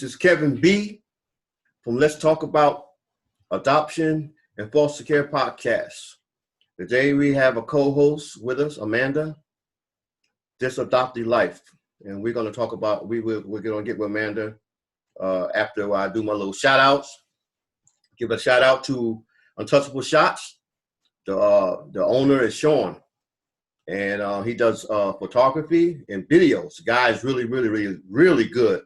This is Kevin B. from Let's Talk About Adoption and Foster Care podcast. Today we have a co-host with us, Amanda, this Adoptee Life. And we're going to talk about, we're going to get with Amanda after I do my little shout outs. Give a shout out to Untouchable Shots. The owner is Sean. And he does photography and videos. The guy is really good.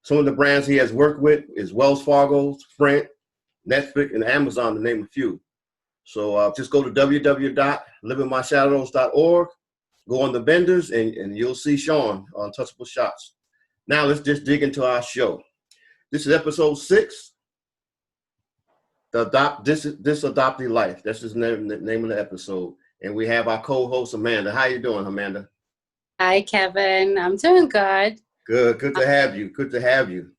Some of the brands he has worked with is Wells Fargo, Sprint, Netflix, and Amazon, to name a few. So just go to www.livingmyshadows.org, go on the vendors, and you'll see Sean on Untouchable Shots. Now let's just dig into our show. This is episode 6, this Adoptee Life. That's the name of the episode. And we have our co-host, Amanda. How you doing, Amanda? Hi, Kevin. I'm doing good. Good to have you. Good to have you.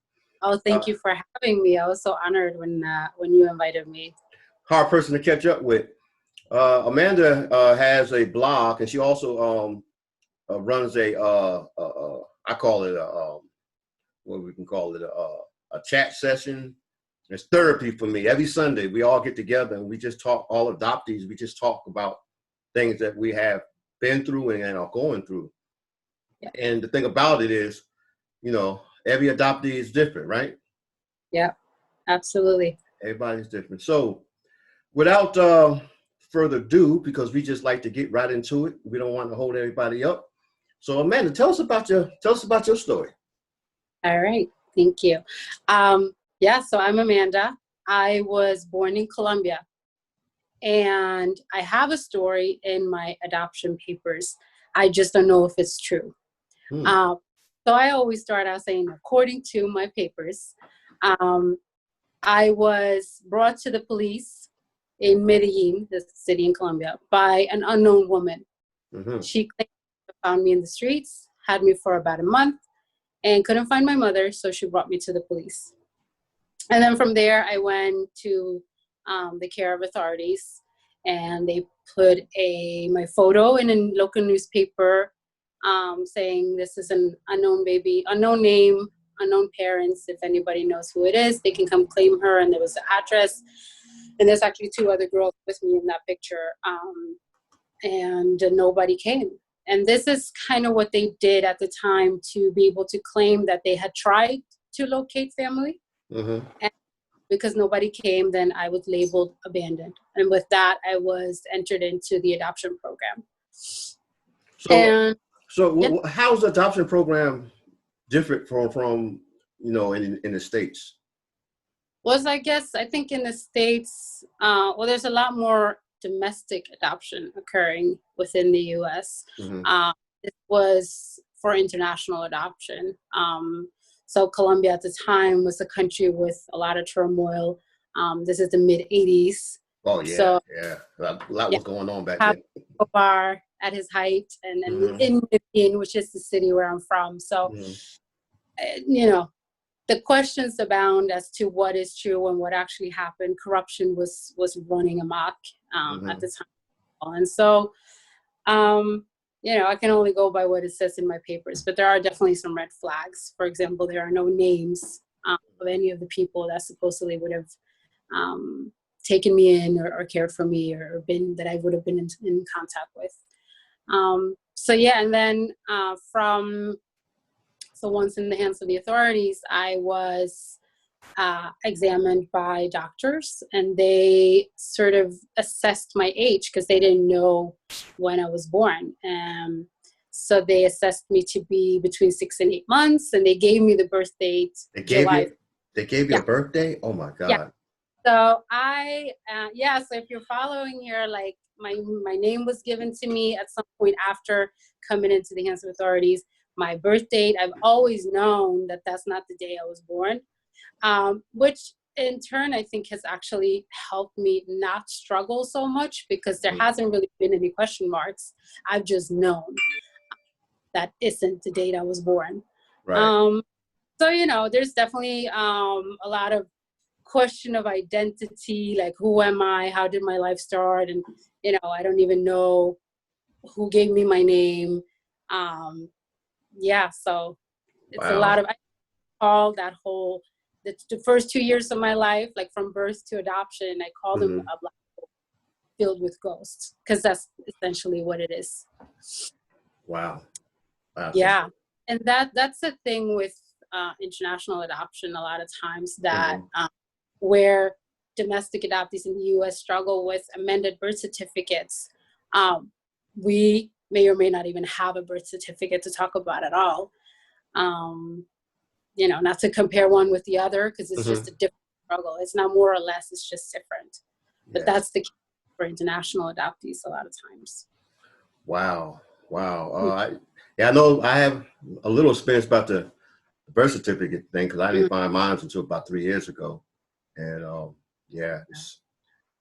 Oh, thank you for having me. I was so honored when you invited me. Hard person to catch up with. Amanda has a blog, and she also runs I call it a chat session. It's therapy for me. Every Sunday, we all get together and we just talk, all adoptees, we just talk about things that we have been through and are going through. Yeah. And the thing about it is, every adoptee is different, right? Yeah, absolutely. Everybody's different. So without further ado, because we just like to get right into it, we don't want to hold everybody up. So Amanda, tell us about your story. All right, thank you. So I'm Amanda. I was born in Colombia, and I have a story in my adoption papers. I just don't know if it's true. So I always start out saying, according to my papers, I was brought to the police in Medellin, the city in Colombia, by an unknown woman. Mm-hmm. She found me in the streets, had me for about a month, and couldn't find my mother, so she brought me to the police. And then from there, I went to the care of authorities, and they put my photo in a local newspaper saying this is an unknown baby, unknown name, unknown parents. If anybody knows who it is, they can come claim her. And there was the address. And there's actually 2 other girls with me in that picture. And nobody came. And this is kind of what they did at the time to be able to claim that they had tried to locate family. Mm-hmm. And because nobody came, then I was labeled abandoned. And with that, I was entered into the adoption program. So how's the adoption program different from in the States? Well, I think in the States, there's a lot more domestic adoption occurring within the U.S. Mm-hmm. It was for international adoption. So Colombia at the time was a country with a lot of turmoil. This is the mid-'80s. Oh, yeah, so, yeah. A lot was going on back then. Bar at his height, and mm-hmm. in Medellin, which is the city where I'm from. So, mm-hmm. The questions abound as to what is true and what actually happened. Corruption was running amok mm-hmm. at the time. And so, I can only go by what it says in my papers, but there are definitely some red flags. For example, there are no names of any of the people that supposedly would have taken me in or cared for me or been that I would have been in contact with. And then once in the hands of the authorities, I was examined by doctors, and they sort of assessed my age because they didn't know when I was born. So they assessed me to be between 6 and 8 months, and they gave me the birth date. They gave you a birthday? Oh my God. Yeah. So so if you're following here, like my name was given to me at some point after coming into the hands of authorities. My birth date, I've always known that that's not the day I was born, which in turn I think has actually helped me not struggle so much because there hasn't really been any question marks. I've just known that isn't the date I was born. Right. There's definitely a lot of question of identity, like who am I? How did my life start? And, I don't even know who gave me my name. So it's a lot of, call that whole, the first 2 years of my life, like from birth to adoption, I call them a black hole filled with ghosts, because that's essentially what it is. Wow. Wow. Yeah. And that's the thing with international adoption a lot of times, that where domestic adoptees in the U.S. struggle with amended birth certificates. We may or may not even have a birth certificate to talk about at all. You know, not to compare one with the other, because it's just a different struggle. It's not more or less, it's just different. But that's the key for international adoptees a lot of times. Wow. Wow. I know I have a little experience about the birth certificate thing, because I didn't find mine until about 3 years ago. And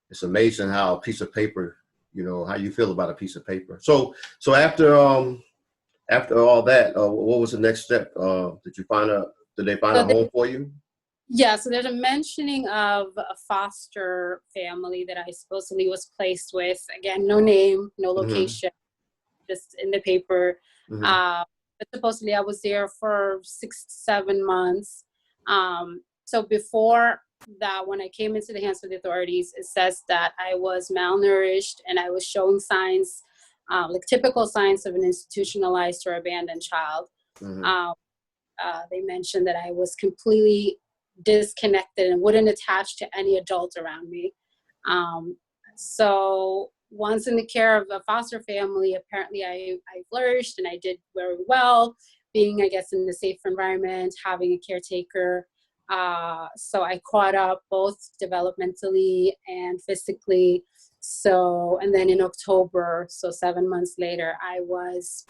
it's amazing how a piece of paper, you know, how you feel about a piece of paper. So after all that, what was the next step? Did they find a home for you? Yeah, so there's a mentioning of a foster family that I supposedly was placed with. Again, no name, no location, just in the paper. But supposedly I was there for 6 to 7 months. So before that, when I came into the hands of the authorities, it says that I was malnourished and I was showing signs, like typical signs of an institutionalized or abandoned child. They mentioned that I was completely disconnected and wouldn't attach to any adult around me. So once in the care of a foster family, apparently I flourished and I did very well, being, I guess, in a safe environment, having a caretaker. So I caught up both developmentally and physically. So, and then in October, so 7 months later, I was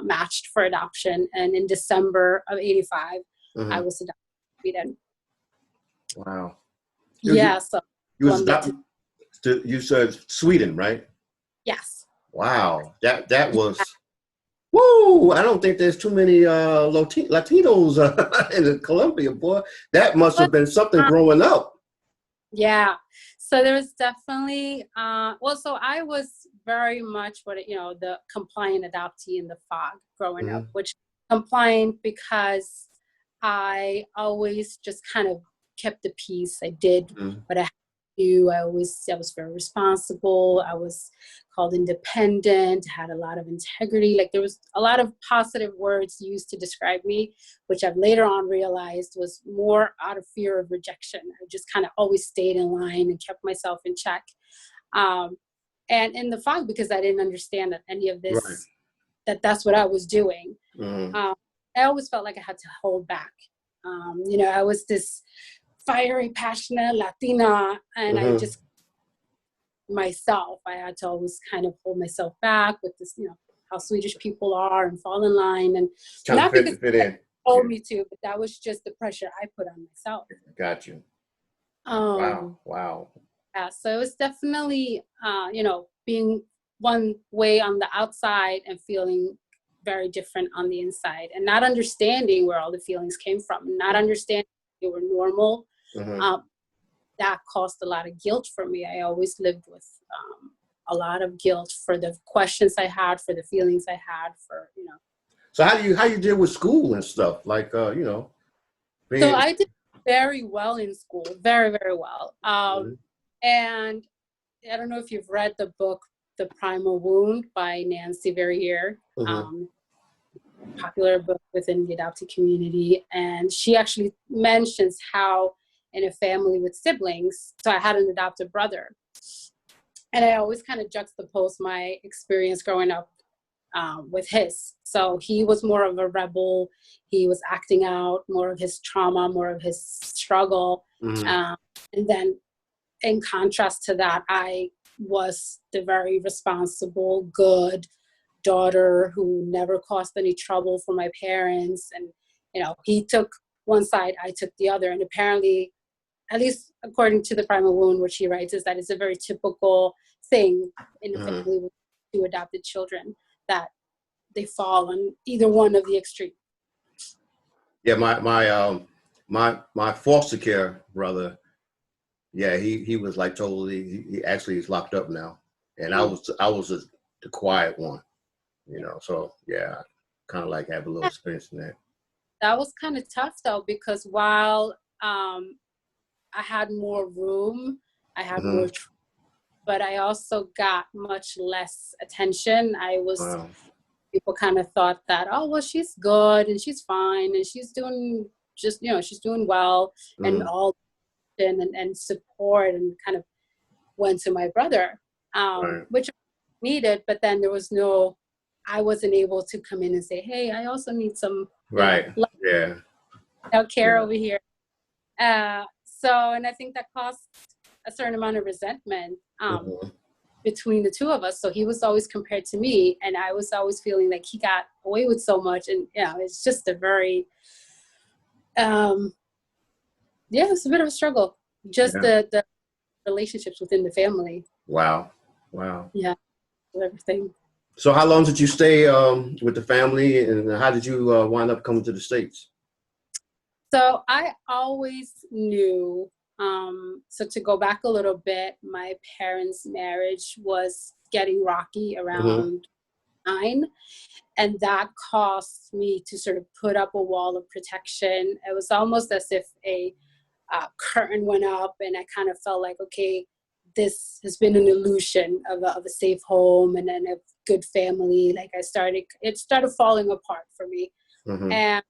matched for adoption. And in December of '85, I was adopted in Sweden. Wow. Yeah. So you was adopted. You said Sweden, right? Yes. Wow. That was. Woo! I don't think there's too many Latinos in Colombia, boy. That must have been something growing up. Yeah. So there was definitely, so I was very much the compliant adoptee in the FOG growing up, which compliant because I always just kind of kept the peace. I did what I had to do. I was very responsible. I was called independent, had a lot of integrity. Like there was a lot of positive words used to describe me, which I've later on realized was more out of fear of rejection. I just kind of always stayed in line and kept myself in check. And in the FOG, because I didn't understand that any of this, that's what I was doing. I always felt like I had to hold back. I was this fiery, passionate Latina, and I just myself. I had to always kind of hold myself back with this, how Swedish people are, and fall in line, and not because they told me to, but that was just the pressure I put on myself. Got you. Wow. Yeah, so it's definitely, being one way on the outside and feeling very different on the inside, and not understanding where all the feelings came from, not understanding they were normal. That caused a lot of guilt for me. I always lived with a lot of guilt for the questions I had, for the feelings I had, So how do you deal with school and stuff? Like, So I did very well in school, very, very well. And I don't know if you've read the book, The Primal Wound by Nancy Verrier, popular book within the adoptee community. And she actually mentions how in a family with siblings, so I had an adopted brother, and I always kind of juxtapose my experience growing up with his. So he was more of a rebel. He was acting out more of his trauma, more of his struggle. And then in contrast to that, I was the very responsible, good daughter who never caused any trouble for my parents. And, he took one side, I took the other. And apparently, at least according to The Primal Wound, what she writes is that it's a very typical thing in a family with 2 adopted children, that they fall on either one of the extremes. Yeah, my foster care brother, yeah, he was like totally. He actually is locked up now, and I was the quiet one, So yeah, kind of like have a little experience in that. that was kind of tough though, because while I had more room, I had more, but I also got much less attention. Wow. People kind of thought that, oh, well, she's good and she's fine and she's doing she's doing well, and all and support, and kind of went to my brother, Right. which I needed, but then I wasn't able to come in and say, hey, I also need some, Right. Yeah. care Yeah. over here. So, and I think that caused a certain amount of resentment between the two of us. So he was always compared to me, and I was always feeling like he got away with so much. And it's just a very, it's a bit of a struggle. Just the relationships within the family. Wow. Wow. Yeah, everything. So how long did you stay with the family, and how did you wind up coming to the States? So I always knew, so to go back a little bit, my parents' marriage was getting rocky around 9, and that caused me to sort of put up a wall of protection. It was almost as if a curtain went up, and I kind of felt like, okay, this has been an illusion of a safe home and then a good family. Like it started falling apart for me. And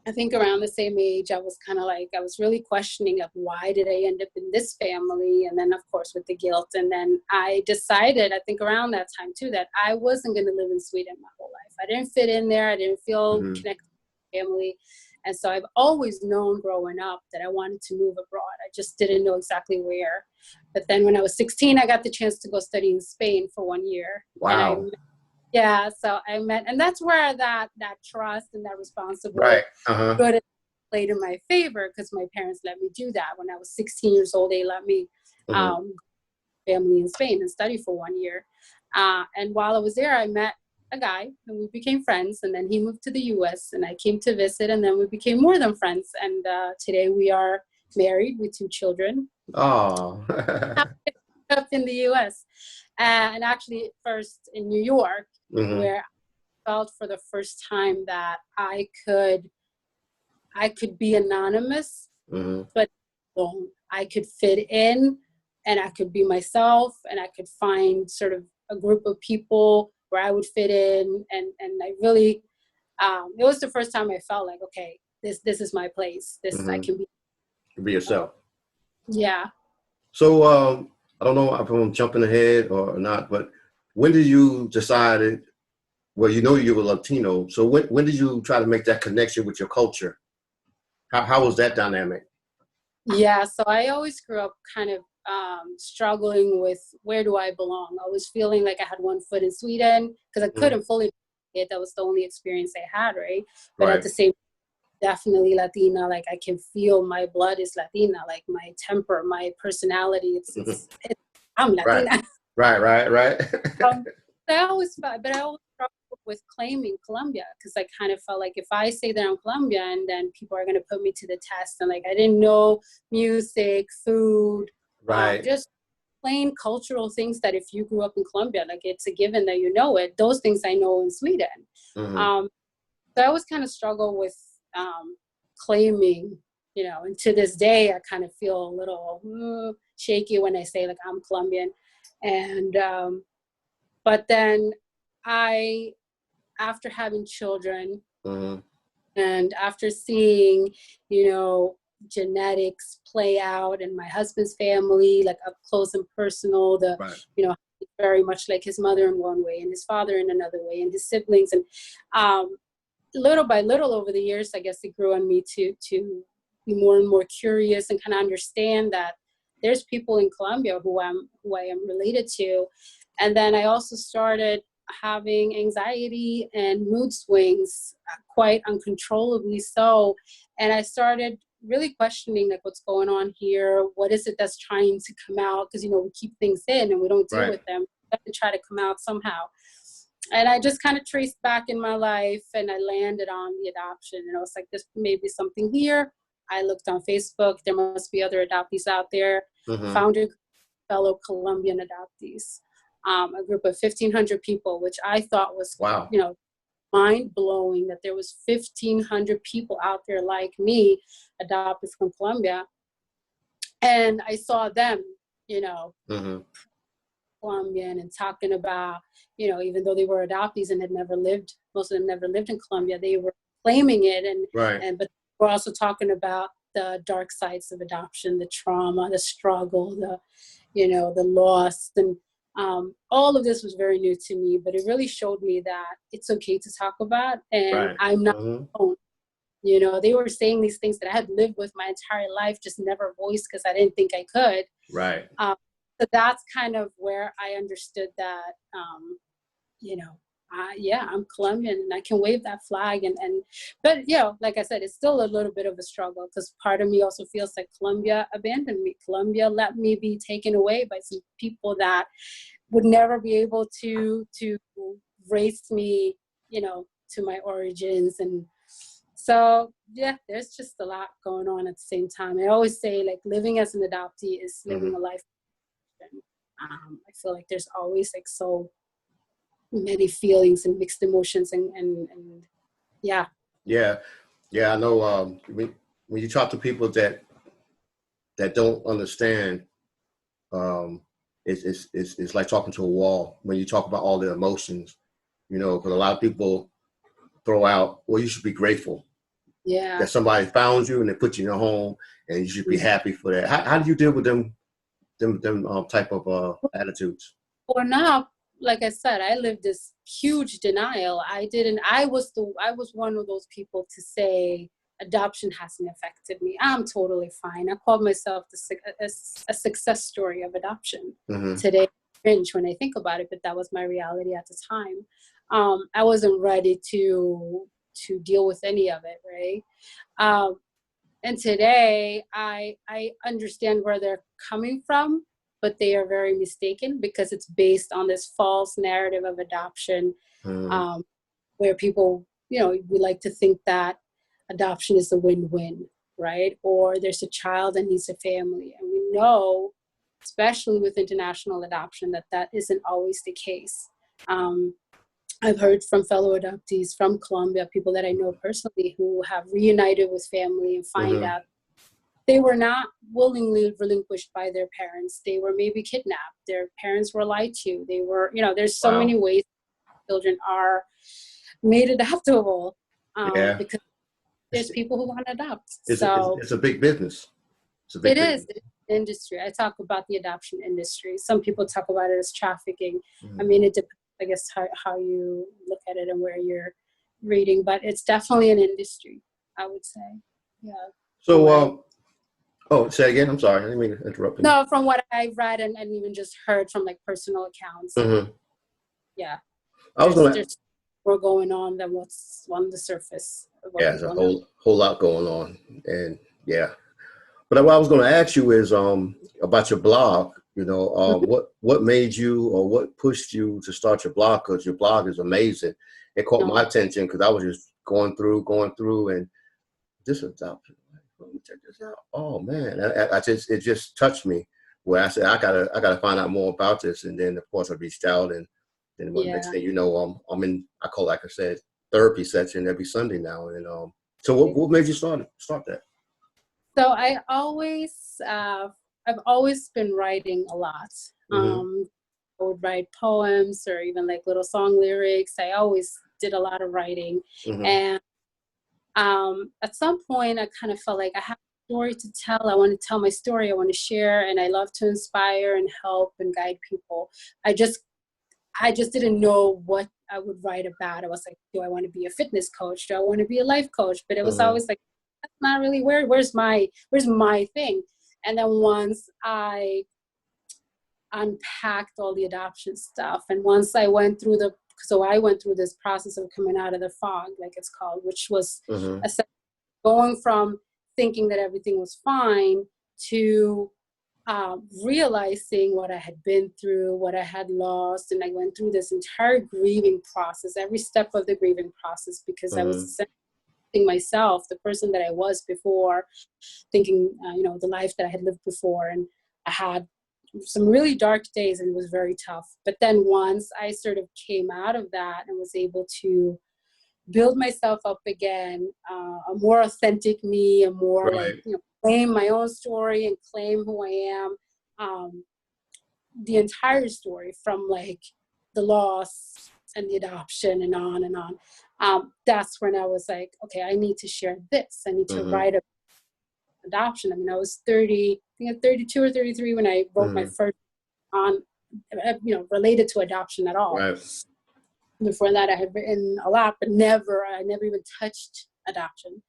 I think around the same age, I was kind of like, I was really questioning of why did I end up in this family? And then of course with the guilt. And then I decided, I think around that time too, that I wasn't going to live in Sweden my whole life. I didn't fit in there. I didn't feel connected to the family. And so I've always known growing up that I wanted to move abroad. I just didn't know exactly where. But then when I was 16, I got the chance to go study in Spain for 1 year. Wow. So I met, and that's where that trust and that responsible good played in my favor, because my parents let me do that. When I was 16 years old, they let me family in Spain and study for 1 year. And while I was there, I met a guy and we became friends, and then he moved to the US and I came to visit, and then we became more than friends. And today we are married with 2 children. Oh. Up in the US, and actually first in New York, where I felt for the first time that I could be anonymous, but alone. I could fit in, and I could be myself, and I could find sort of a group of people where I would fit in, and I really, it was the first time I felt like, okay, this is my place. I can be yourself. Yeah. So I don't know if I'm jumping ahead or not, but when did you decide? Well, you were Latino. So when did you try to make that connection with your culture? How was that dynamic? Yeah, so I always grew up kind of struggling with, where do I belong? I was feeling like I had one foot in Sweden because I couldn't fully it. That was the only experience I had, right? But at the same time, definitely Latina. Like I can feel my blood is Latina. Like my temper, my personality. I'm Latina. Right. I always struggled with claiming Colombia, because I kind of felt like if I say that I'm Colombian, then people are going to put me to the test. And like I didn't know music, food, just plain cultural things that if you grew up in Colombia, like it's a given that you know it. Those things I know in Sweden. So I always kind of struggle with claiming, and to this day, I kind of feel a little shaky when I say like I'm Colombian. And but then after having children and after seeing, genetics play out in my husband's family, like up close and personal, very much like his mother in one way and his father in another way and his siblings. And little by little over the years, I guess it grew on me to be more and more curious and kind of understand that there's people in Colombia who I am related to. And then I also started having anxiety and mood swings, quite uncontrollably so. And I started really questioning like what's going on here. What is it that's trying to come out? Because, we keep things in and we don't deal with them. We have to try to come out somehow. And I just kind of traced back in my life and I landed on the adoption. And I was like, this may be something here. I looked on Facebook. There must be other adoptees out there. Found a fellow Colombian adoptees. A group of 1,500 people, which I thought was, mind-blowing that there was 1,500 people out there like me, adoptees from Colombia. And I saw them, you know, Mm-hmm. Colombian, and talking about, you know, even though they were adoptees and had never lived, most of them never lived in Colombia, they were claiming it. Right. But we're also talking about the dark sides of adoption, the trauma, the struggle, the, you know, the loss. And all of this was very new to me, but it really showed me that it's okay to talk about, and Right. I'm not Mm-hmm. alone. You know, they were saying these things that I had lived with my entire life, just never voiced because I didn't think I could. Right. So that's kind of where I understood that, you know, yeah, I'm Colombian and I can wave that flag. But, you know, like I said, it's still a little bit of a struggle, because part of me also feels like Colombia abandoned me. Colombia let me be taken away by some people that would never be able to raise me, you know, to my origins. And so, yeah, there's just a lot going on at the same time. I always say, like, living as an adoptee is living a life. I feel like there's always like so many feelings and mixed emotions, and yeah. Yeah. Yeah. I know. When you talk to people that don't understand, um, it's like talking to a wall when you talk about all the emotions. You know, because a lot of people throw out, well, you should be grateful Yeah. that somebody found you and they put you in your home, and you should be Mhm. happy for that. How do you deal with them type of attitudes? Or now, like I said, I lived this huge denial. I was one of those people to say adoption hasn't affected me. I'm totally fine. I called myself a success story of adoption. Mm-hmm. Today, I cringe when I think about it, but that was my reality at the time. I wasn't ready to deal with any of it, right? And today, I understand where they're coming from, but they are very mistaken, because it's based on this false narrative of adoption, Mm-hmm. um, where people, you know, we like to think that adoption is a win-win, right? Or there's a child that needs a family. And we know, especially with international adoption, that that isn't always the case. I've heard from fellow adoptees from Colombia, people that I know personally, who have reunited with family and find Mm-hmm. out they were not willingly relinquished by their parents. They were maybe kidnapped. Their parents were lied to. They were, you know, there's so Wow. many ways children are made adoptable, Yeah. because It's, there's people who want to adopt. it's, a, it's, So it's a big business. It's a big it is business. an industry. I talk about the adoption industry. Some people talk about it as trafficking. I Mm-hmm. mean, it depends, I guess, how you look at it and where you're reading, but it's definitely an industry, I would say. Yeah. From what I So, oh, say again. I'm sorry. I didn't mean to interrupt you. No, from what I've read and even just heard from like personal accounts, and Mm-hmm. yeah, I was gonna. there's more going on than what's on the surface of what Yeah, there's a people know. whole lot going on, and yeah. But what I was going to ask you is about your blog. You know, Mhm. what made you, or what pushed you to start your blog? Because your blog is amazing. It caught my No, attention because I was just going through, and this adoption. Let me check this out. Oh man, I just, it just touched me. Where I said I gotta find out more about this, and then of course I reached out, and then the next yeah. thing you know, I'm in. I call, like I said, therapy session every Sunday now, and So what made you start that? So I've always been writing a lot. Mm-hmm. I would write poems or even like little song lyrics. I always did a lot of writing, Mm-hmm. and at some point I kind of felt like I have a story to tell. I want to tell my story. I want to share, and I love to inspire and help and guide people. I just didn't know what I would write about. I was like, do I want to be a fitness coach? Do I want to be a life coach? But it was Mm-hmm. always like, that's not really where's my thing. And then once I unpacked all the adoption stuff, and once I went through I went through this process of coming out of the fog, like it's called, which was Mm-hmm. going from thinking that everything was fine to realizing what I had been through, what I had lost. And I went through this entire grieving process, every step of the grieving process, because I was Mm-hmm. essentially myself, the person that I was before, thinking, the life that I had lived before. And I had some really dark days, and it was very tough. But then once I sort of came out of that and was able to build myself up again, a more authentic me, a more like, Right. claim my own story and claim who I am. The entire story from like the loss and the adoption and on and on. That's when I was like, okay, I need to share this. I need to write about adoption. I mean, I was 30, I think 32 or 33 when I wrote my first on, related to adoption at all. Right. Before that, I had written a lot, but I never even touched adoption.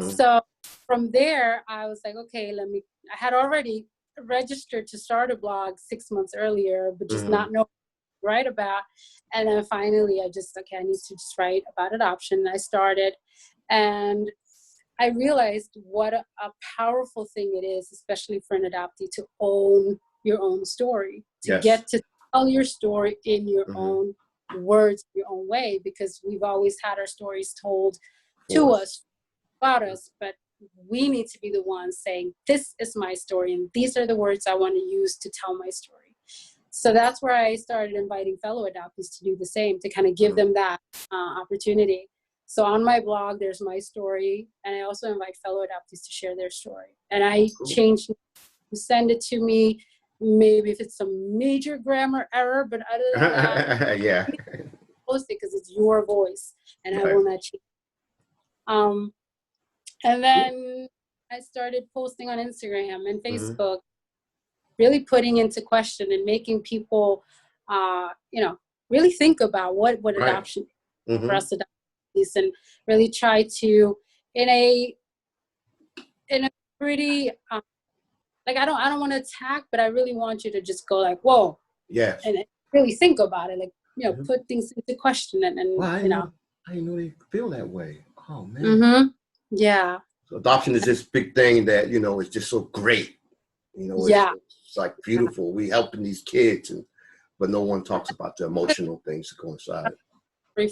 So from there, I was like, okay, I had already registered to start a blog 6 months earlier, but just not know what to write about. And then finally, I need to just write about adoption. And I started, and I realized what a powerful thing it is, especially for an adoptee, to own your own story, to get to tell your story in your own words, your own way, because we've always had our stories told to us, about us, but we need to be the ones saying, this is my story, and these are the words I want to use to tell my story. So that's where I started inviting fellow adoptees to do the same, to kind of give them that opportunity. So on my blog, there's my story, and I also invite fellow adoptees to share their story. And I change, send it to me, maybe if it's some major grammar error, but other than that, post it because it's your voice, and I will not change. And then I started posting on Instagram and Facebook, really putting into question and making people, really think about what adoption is for us adoptees, and really try to, in a pretty, I don't want to attack, but I really want you to just go like, whoa, and really think about it, like, put things into question, and I didn't know they feel that way. Oh man. Yeah. So adoption is this big thing that, is just so great. It's like beautiful. We helping these kids, but no one talks about the emotional things that go inside.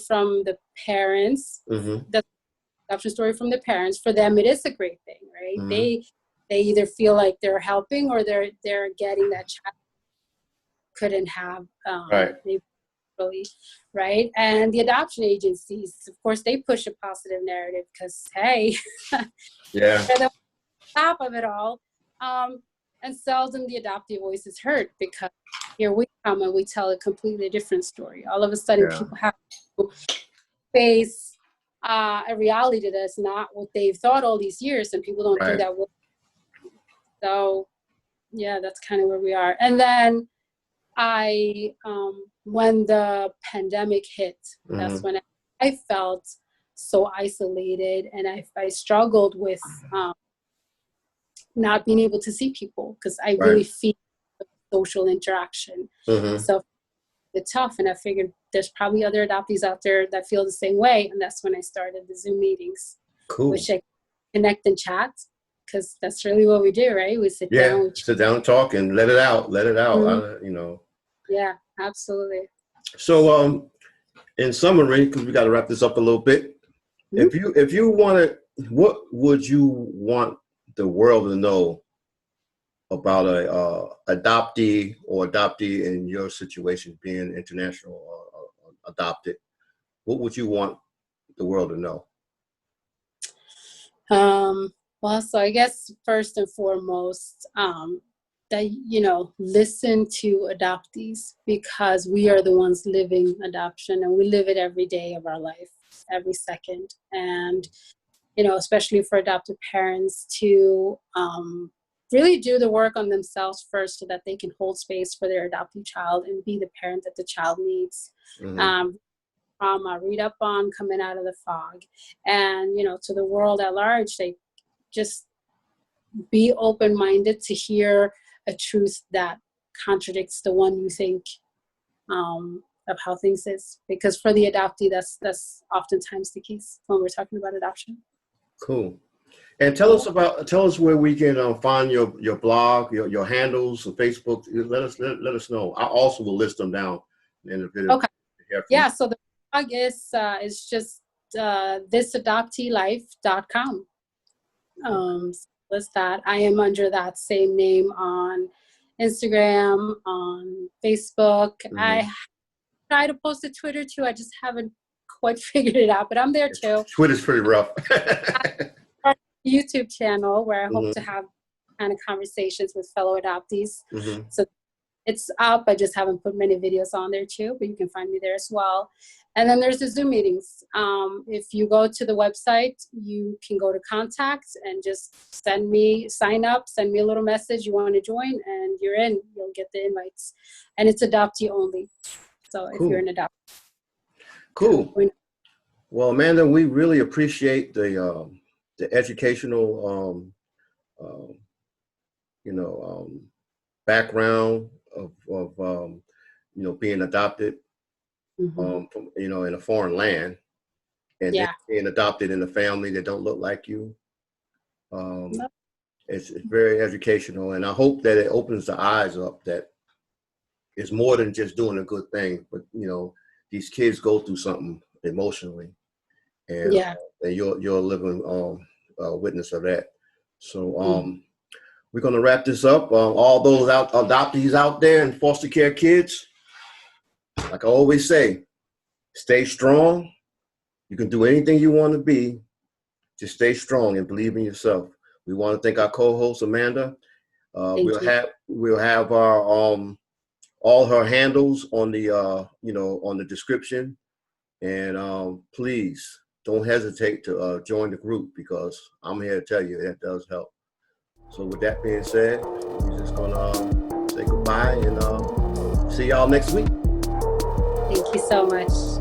From the parents, the adoption story from the parents, for them it is a great thing, right? They either feel like they're helping, or they're getting that child couldn't have, maybe, right? And the adoption agencies, of course, they push a positive narrative because, hey, they're the top of it all. And seldom the adoptee voice is heard, because here we come and we tell a completely different story. All of a sudden, people have to face a reality that's not what they've thought all these years, and people don't think that will. So, yeah, that's kind of where we are. And then when the pandemic hit, that's when I felt so isolated, and I struggled with not being able to see people, because I really feel social interaction. So it's tough, and I figured there's probably other adoptees out there that feel the same way, and that's when I started the Zoom meetings, which I connect and chat, because that's really what we do, right? We sit down, and talk and let it out. Yeah, absolutely. So in summary, because we got to wrap this up a little bit, if you wanted, what would you want the world to know about a adoptee or adoptee in your situation, being international or adopted? What would you want the world to know? Well, so I guess first and foremost, that, listen to adoptees, because we are the ones living adoption, and we live it every day of our life, every second. And, especially for adoptive parents, to really do the work on themselves first, so that they can hold space for their adoptive child and be the parent that the child needs. Read up on coming out of the fog, and, to the world at large, they just be open-minded to hear a truth that contradicts the one you think of how things is, because for the adoptee, that's oftentimes the case when we're talking about adoption. Cool. And tell us where we can find your blog, your handles on Facebook. Let us know. I also will list them down in the video. Okay. Yeah. So the blog is just thisadopteelife.com. List that. I am under that same name on Instagram, on Facebook. I try to post to Twitter too. I just haven't quite figured it out, but I'm there too. Twitter's pretty rough. YouTube channel where I hope Mhm. to have kind of conversations with fellow adoptees. Mhm. So it's up. I just haven't put many videos on there too, but you can find me there as well. And then there's the Zoom meetings. If you go to the website, you can go to contacts and just sign up, send me a little message you want to join, and you're in. You'll get the invites. And it's adoptee only. So if Cool. you're an adoptee. Cool. Well, Amanda, we really appreciate the educational, background of being adopted, Mhm. from, in a foreign land, and then Yeah. being adopted in a family that don't look like you. No. It's very educational, and I hope that it opens the eyes up that it's more than just doing a good thing, but these kids go through something emotionally, and Yeah. and you're a living witness of that. So Mhm. we're gonna wrap this up. All those adoptees out there and foster care kids, like I always say, stay strong. You can do anything you want to be. Just stay strong and believe in yourself. We want to thank our co-host Amanda. Thank you. We'll have our all her handles on the on the description, and please don't hesitate to join the group, because I'm here to tell you that does help. So with that being said, we're just gonna say goodbye and see y'all next week. Thank you so much.